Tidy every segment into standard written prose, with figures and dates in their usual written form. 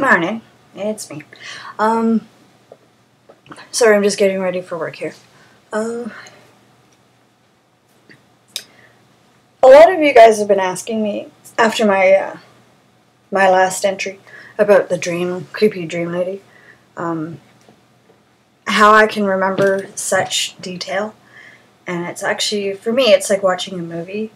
Morning, it's me. Sorry, I'm just getting ready for work here. A lot of you guys have been asking me after my my last entry about the creepy dream lady, how I can remember such detail, and it's actually, for me, it's like watching a movie.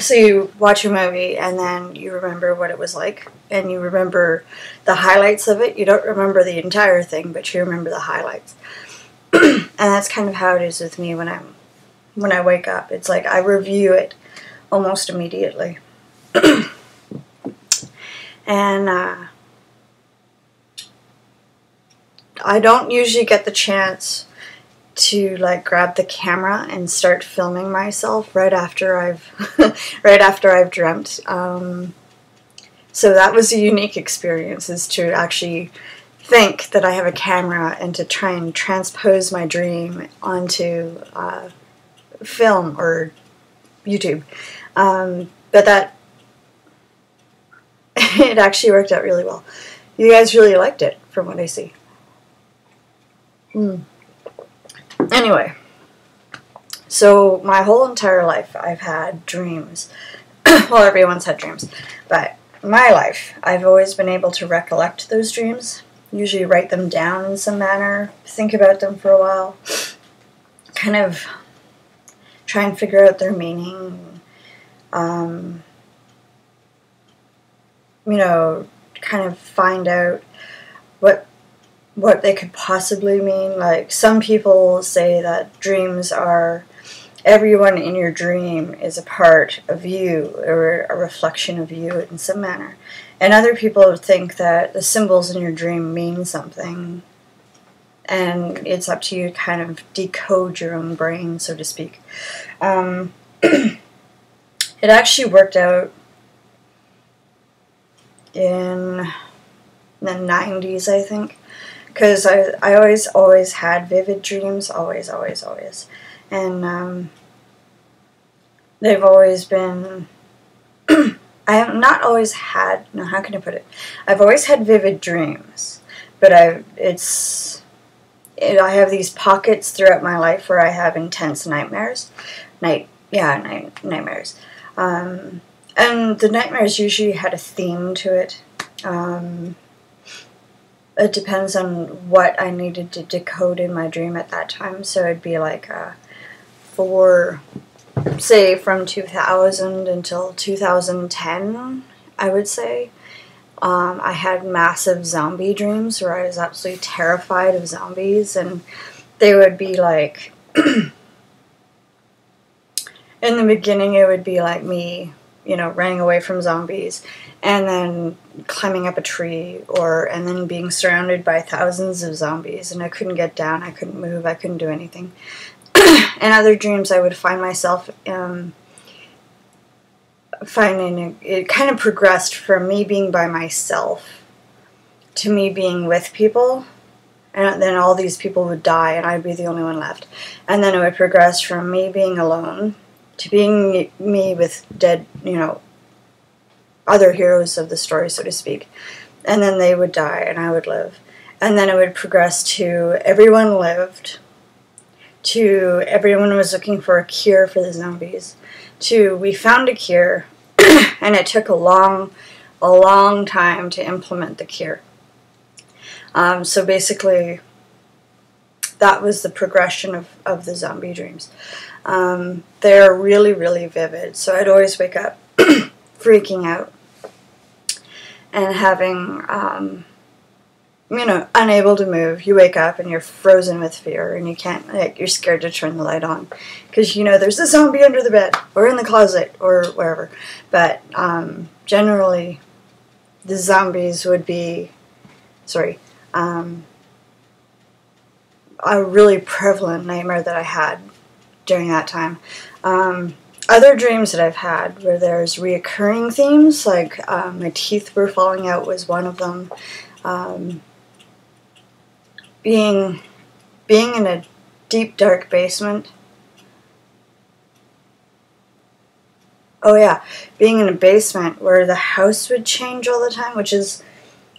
So you watch a movie and then you remember what it was like, and you remember the highlights of it. You don't remember the entire thing, but you remember the highlights. And that's kind of how it is with me when I wake up. It's like I review it almost immediately. And I don't usually get the chance to like grab the camera and start filming myself right after I've dreamt. So that was a unique experience, is to actually think that I have a camera and to try and transpose my dream onto film or YouTube. But that it actually worked out really well. You guys really liked it, from what I see. Anyway, so my whole entire life I've had dreams. Well, everyone's had dreams, but my life, I've always been able to recollect those dreams, usually write them down in some manner, think about them for a while, kind of try and figure out their meaning, you know, kind of find out what they could possibly mean. Like, some people say that dreams are, everyone in your dream is a part of you, or a reflection of you in some manner. And other people think that the symbols in your dream mean something, and it's up to you to kind of decode your own brain, so to speak. It actually worked out in the 90s, I think. Because I always had vivid dreams, always. And they've always been, I have not always had, no, how can I put it? I've always had vivid dreams, but I have these pockets throughout my life where I have intense nightmares. Nightmares. And the nightmares usually had a theme to it. It depends on what I needed to decode in my dream at that time. So it'd be like say from 2000 until 2010, I would say. I had massive zombie dreams where I was absolutely terrified of zombies, and they would be like, in the beginning it would be like me, you know, running away from zombies, and then climbing up a tree, and then being surrounded by thousands of zombies, and I couldn't get down, I couldn't move, I couldn't do anything. In other dreams, I would find myself it kind of progressed from me being by myself to me being with people, and then all these people would die, and I'd be the only one left. And then it would progress from me being alone to being me with dead, you know, other heroes of the story, so to speak. And then they would die and I would live. And then it would progress to everyone lived, to everyone was looking for a cure for the zombies, to we found a cure, and it took a long time to implement the cure. So basically, that was the progression of the zombie dreams. They're really, really vivid. So I'd always wake up freaking out and having, you know, unable to move. You wake up and you're frozen with fear, and you can't, like, you're scared to turn the light on because, you know, there's a zombie under the bed or in the closet or wherever. But generally, the zombies would be, a really prevalent nightmare that I had during that time. Other dreams that I've had where there's reoccurring themes, like my teeth were falling out was one of them. Being in a deep, dark basement. Oh yeah, being in a basement where the house would change all the time, which is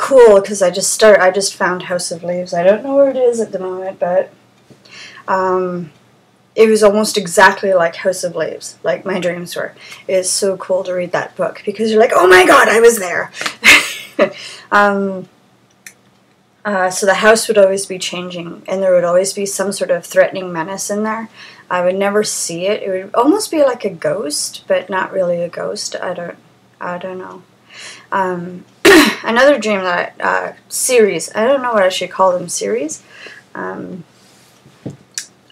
cool because I just found House of Leaves. I don't know where it is at the moment, but it was almost exactly like House of Leaves, like my dreams were. It's so cool to read that book because you're like, oh my god, I was there. So the house would always be changing, and there would always be some sort of threatening menace in there. I would never see it. It would almost be like a ghost, but not really a ghost. I don't know. Another dream that series. I don't know what I should call them. Series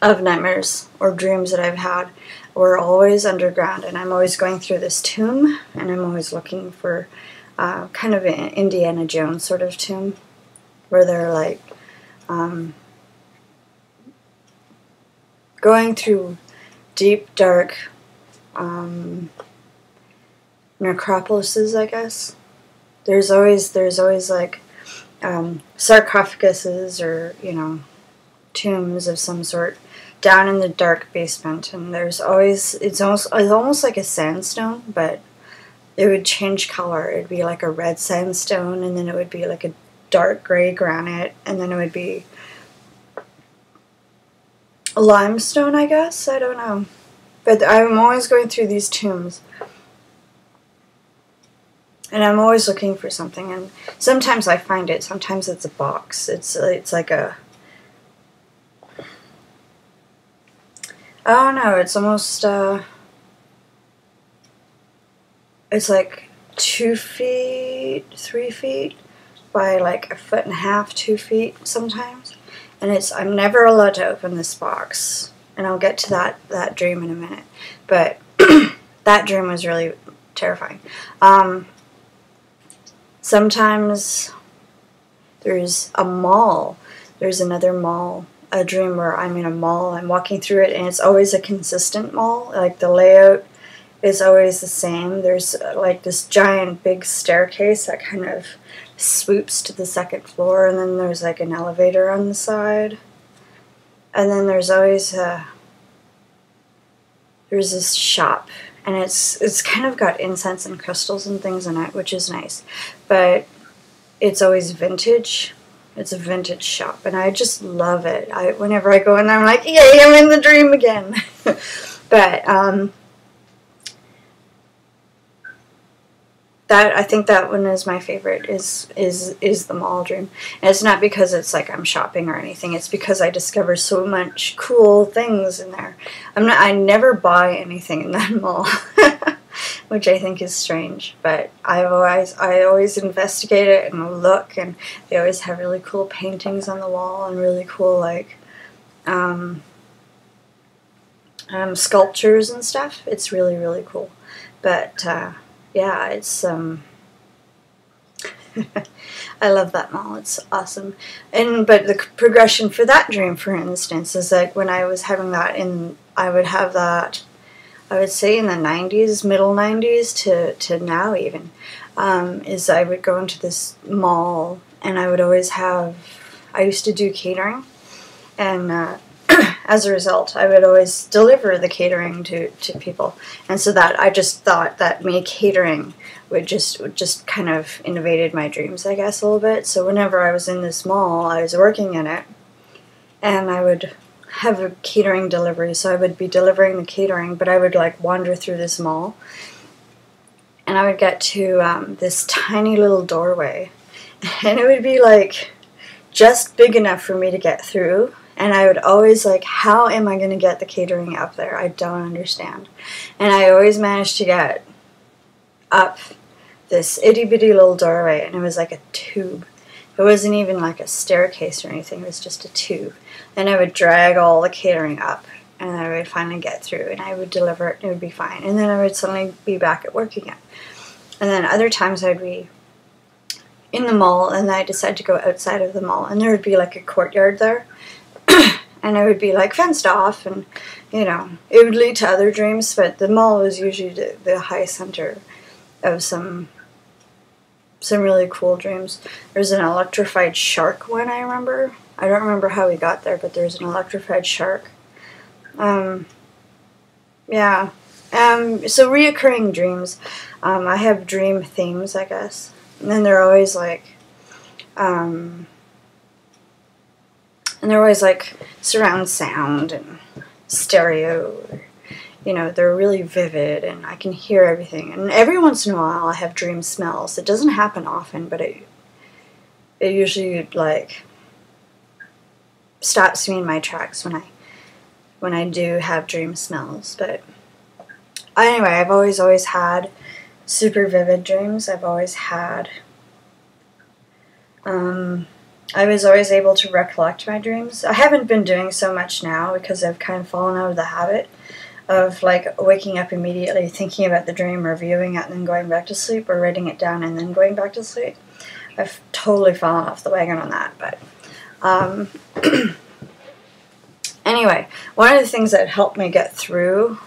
of nightmares or dreams that I've had were always underground, and I'm always going through this tomb, and I'm always looking for kind of an Indiana Jones sort of tomb, where they're like going through deep, dark necropolises, I guess. There's always like sarcophaguses or, you know, tombs of some sort down in the dark basement, and there's always it's almost like a sandstone, but it would change color. It'd be like a red sandstone, and then it would be like a dark gray granite, and then it would be limestone, I guess. I don't know. But I'm always going through these tombs, and I'm always looking for something, and sometimes I find it, sometimes it's a box. It's like a, I don't know, it's almost it's like 2 feet, 3 feet by like 1.5 feet, 2 feet sometimes. And I'm never allowed to open this box. And I'll get to that dream in a minute. But that dream was really terrifying. Sometimes there's a mall. There's another mall. A dream where I'm in a mall. I'm walking through it, and it's always a consistent mall. Like the layout is always the same. There's like this giant big staircase that kind of swoops to the second floor, and then there's like an elevator on the side, and then there's always there's this shop, and it's kind of got incense and crystals and things in it, which is nice, but it's always vintage. It's a vintage shop, and I just love it. Whenever I go in there, I'm like, yay, I'm in the dream again. But I think that one is my favorite, is the mall dream. And it's not because it's like I'm shopping or anything. It's because I discover so much cool things in there. I never buy anything in that mall, which I think is strange. But I always investigate it and look, and they always have really cool paintings on the wall and really cool like sculptures and stuff. It's really, really cool. But yeah, it's I love that mall. It's awesome. But the progression for that dream, for instance, is like when I was having that I would have that, I would say in the 90s, middle 90s to now even, is I would go into this mall, and I would always I used to do catering, and as a result, I would always deliver the catering to people. And so that I just thought that me catering would just kind of invaded my dreams, I guess, a little bit. So whenever I was in this mall, I was working in it, and I would have a catering delivery. So I would be delivering the catering, but I would like wander through this mall, and I would get to this tiny little doorway, and it would be like just big enough for me to get through. And I would always like, how am I going to get the catering up there? I don't understand. And I always managed to get up this itty-bitty little doorway, and it was like a tube. It wasn't even like a staircase or anything. It was just a tube. And I would drag all the catering up, and I would finally get through, and I would deliver it, and it would be fine. And then I would suddenly be back at work again. And then other times I'd be in the mall, and I decided to go outside of the mall, and there would be like a courtyard there. And it would be like fenced off, and you know, it would lead to other dreams, but the mall was usually the high center of some really cool dreams. There's an electrified shark one, I remember. I don't remember how we got there, but there's an electrified shark. Yeah. So reoccurring dreams. I have dream themes, I guess. And then they're always like And they're always like surround sound and stereo. You know, they're really vivid and I can hear everything. And every once in a while I have dream smells. It doesn't happen often, but it usually like stops me in my tracks when I do have dream smells. But anyway, I've always had super vivid dreams. I've always had I was always able to recollect my dreams. I haven't been doing so much now because I've kind of fallen out of the habit of like waking up immediately, thinking about the dream, reviewing it, and then going back to sleep, or writing it down and then going back to sleep. I've totally fallen off the wagon on that, but anyway, one of the things that helped me get through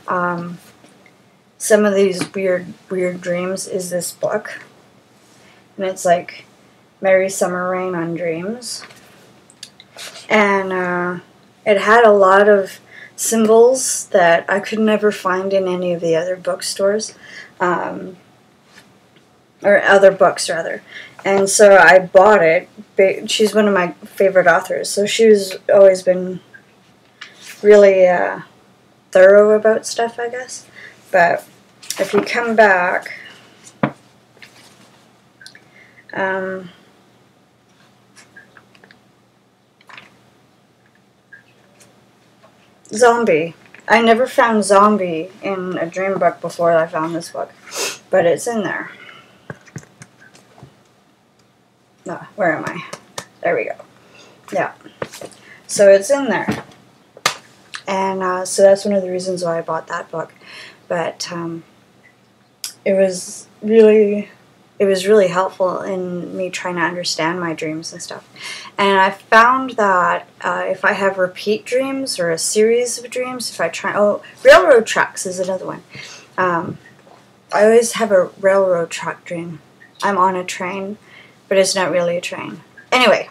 some of these weird dreams is this book, and it's like Merry Summer Rain on Dreams, and it had a lot of symbols that I could never find in any of the other bookstores, or other books rather. And so I bought it. She's one of my favorite authors, so she's always been really thorough about stuff, I guess. But if you come back, zombie. I never found zombie in a dream book before I found this book, but it's in there. No, where am I? There we go. Yeah. So it's in there. And so that's one of the reasons why I bought that book. But it was really helpful in me trying to understand my dreams and stuff. And I found that if I have repeat dreams or a series of dreams, if I try... Oh, railroad tracks is another one. I always have a railroad track dream. I'm on a train, but it's not really a train. Anyway,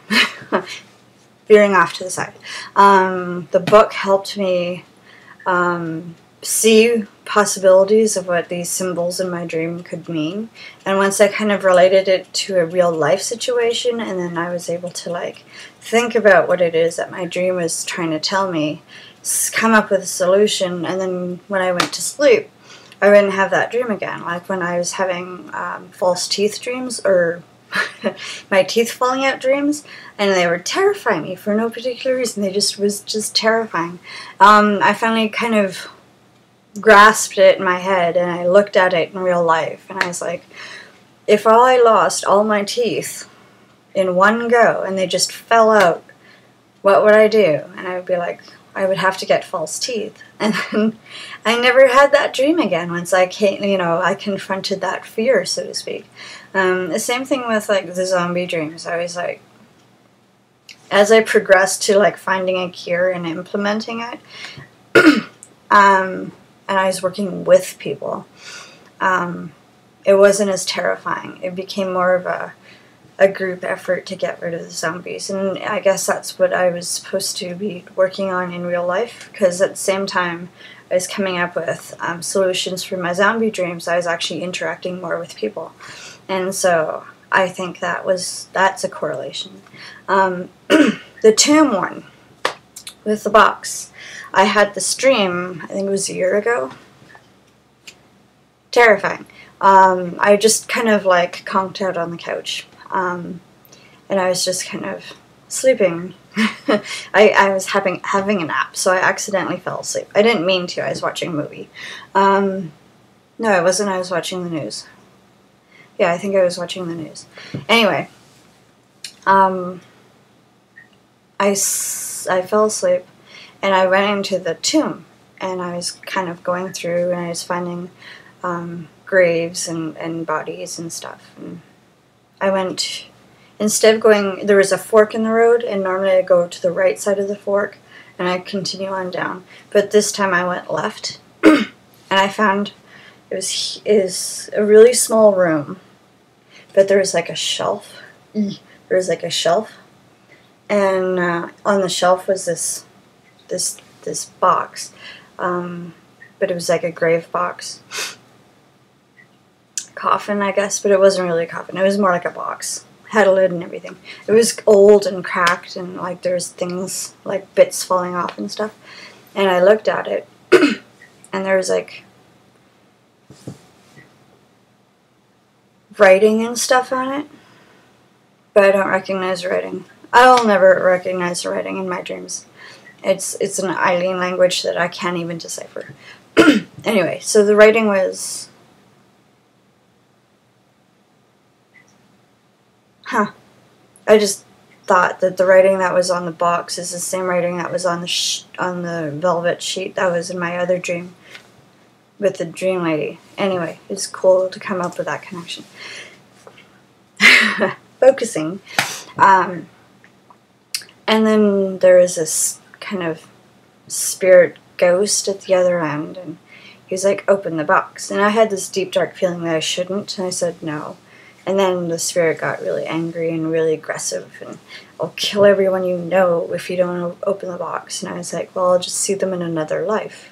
veering off to the side. The book helped me see possibilities of what these symbols in my dream could mean. And once I kind of related it to a real life situation, and then I was able to like think about what it is that my dream was trying to tell me, come up with a solution, and then when I went to sleep, I wouldn't have that dream again. Like when I was having false teeth dreams, or my teeth falling out dreams, and they were terrifying me for no particular reason. They was just terrifying. I finally kind of grasped it in my head, and I looked at it in real life, and I was like, if I lost all my teeth in one go and they just fell out, what would I do? And I would be like, I would have to get false teeth. And then I never had that dream again once I came, I confronted that fear, so to speak. The same thing with like the zombie dreams. I was like, as I progressed to like finding a cure and implementing it, and I was working with people, it wasn't as terrifying. It became more of a group effort to get rid of the zombies. And I guess that's what I was supposed to be working on in real life, because at the same time I was coming up with solutions for my zombie dreams, I was actually interacting more with people. And so I think that's a correlation. The tomb one with the box. I had this dream, I think it was a year ago. Terrifying. I just kind of like conked out on the couch. And I was just kind of sleeping. I was having a nap, so I accidentally fell asleep. I didn't mean to. I was watching a movie. No, I wasn't. I was watching the news. Yeah, I think I was watching the news. Anyway, I fell asleep, and I went into the tomb, and I was kind of going through, and I was finding graves and bodies and stuff. And I went, instead of going, there was a fork in the road, and normally I go to the right side of the fork, and I continue on down. But this time I went left, and I found is a really small room, but there was like a shelf. There was like a shelf, and on the shelf was this box, but it was like a grave box. Coffin, I guess, but it wasn't really a coffin. It was more like a box. had a lid and everything. It was old and cracked, and like there's things like bits falling off and stuff. And I looked at it, and there was like writing and stuff on it, but I don't recognize writing. I'll never recognize writing in my dreams. It's an alien language that I can't even decipher. Anyway, so the writing was, I just thought that the writing that was on the box is the same writing that was on the velvet sheet that was in my other dream with the dream lady. Anyway, it's cool to come up with that connection. Focusing. And then there was this kind of spirit ghost at the other end, and he was like, open the box. And I had this deep dark feeling that I shouldn't, and I said no. And then the spirit got really angry and really aggressive, and I'll kill everyone you know if you don't open the box. And I was like, well, I'll just see them in another life.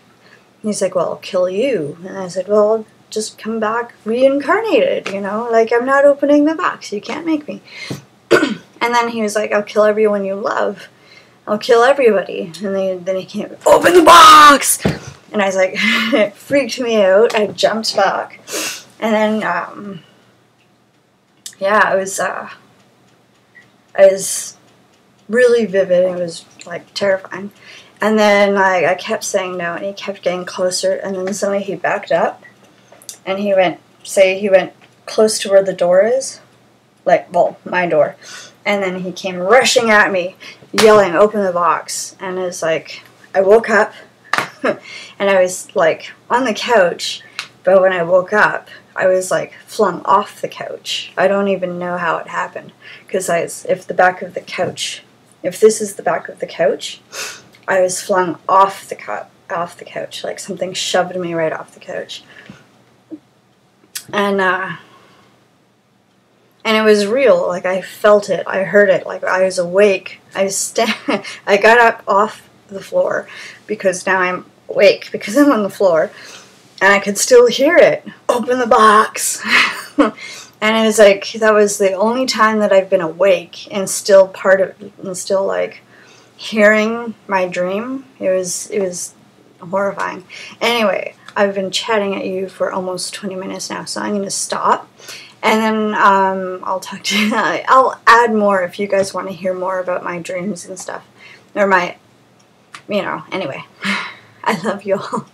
And he's like, well, I'll kill you. And I said, well, I'll just come back reincarnated, you know, like I'm not opening the box, you can't make me. And then he was like, I'll kill everyone you love. I'll kill everybody. And then he came, open the box! And I was like, it freaked me out. I jumped back. And then, yeah, it was really vivid. It was, like, terrifying. And then I kept saying no, and he kept getting closer. And then suddenly he backed up. And he went close to where the door is. Like, well, my door. And then he came rushing at me, yelling, open the box. And it was like, I woke up, and I was, like, on the couch. But when I woke up, I was, like, flung off the couch. I don't even know how it happened. Because if this is the back of the couch, I was flung off the couch. Like, something shoved me right off the couch. And it was real, like I felt it, I heard it, like I was awake. I got up off the floor, because now I'm awake, because I'm on the floor, and I could still hear it, open the box. And it was like, that was the only time that I've been awake, and still like, hearing my dream. It was horrifying. Anyway, I've been chatting at you for almost 20 minutes now, so I'm going to stop. And then I'll talk to you. I'll add more if you guys want to hear more about my dreams and stuff. Or anyway. I love you all.